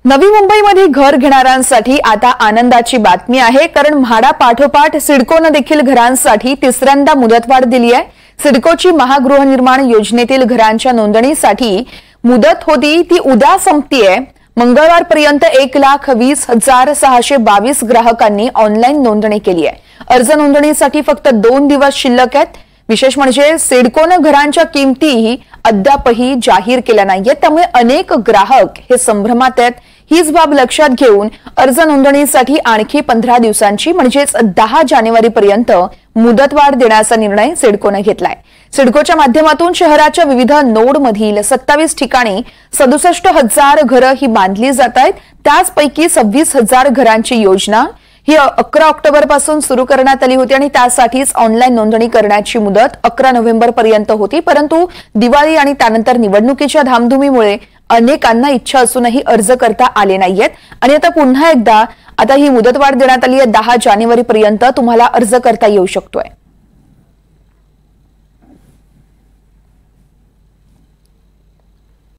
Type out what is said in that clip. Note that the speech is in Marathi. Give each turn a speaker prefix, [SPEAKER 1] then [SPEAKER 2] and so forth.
[SPEAKER 1] नवी मुंबईमध्ये घर घेणाऱ्यांसाठी आता आनंदाची बातमी आहे, कारण म्हाडा पाठोपाठ सिडकोने देखील घरांसाठी तिसऱ्यांदा मुदतवाढ दिली आहे। सिडकोची महागृहनिर्माण योजनेतील घरांच्या नोंदणीसाठी मुदत होती ती उद्या संपतीये। मंगळवारपर्यंत 1,20,622 ग्राहकांनी ऑनलाईन नोंदणी केली आहे। अर्ज नोंदणीसाठी फक्त 2 दिवस शिल्लक आहेत। विशेष म्हणजे सिडकोने घरांच्या किमतीही अद्यापही जाहीर केल्या नाहीयेत, त्यामुळे अनेक ग्राहक हे संभ्रमात आहेत। हीच बाब लक्षात घेऊन अर्ज नोंदणीसाठी आणखी 15 दिवसांची म्हणजेच 10 जानेवारीपर्यंत मुदतवाढ देण्याचा निर्णय सिडकोने घेतलाय। सिडकोच्या माध्यमातून शहराच्या विविध नोडमधील 27 ठिकाणी 67,000 घरं ही बांधली जात आहेत। त्याचपैकी 26,000 घरांची योजना ही 11 ऑक्टोबर पासून सुरू करण्यात आली होती आणि त्यासाठीच ऑनलाईन नोंदणी करण्याची मुदत 11 नोव्हेंबर पर्यंत होती। परंतु दिवाळी आणि त्यानंतर निवडणुकीच्या धामधुमीमुळे अनेकांना इच्छा असूनही अर्ज करता आले नाहीयेत आणि आता पुन्हा एकदा ही मुदतवाढ देण्यात आली आहे। 10 जानेवारीपर्यंत तुम्हाला अर्ज करता येऊ शकतोय।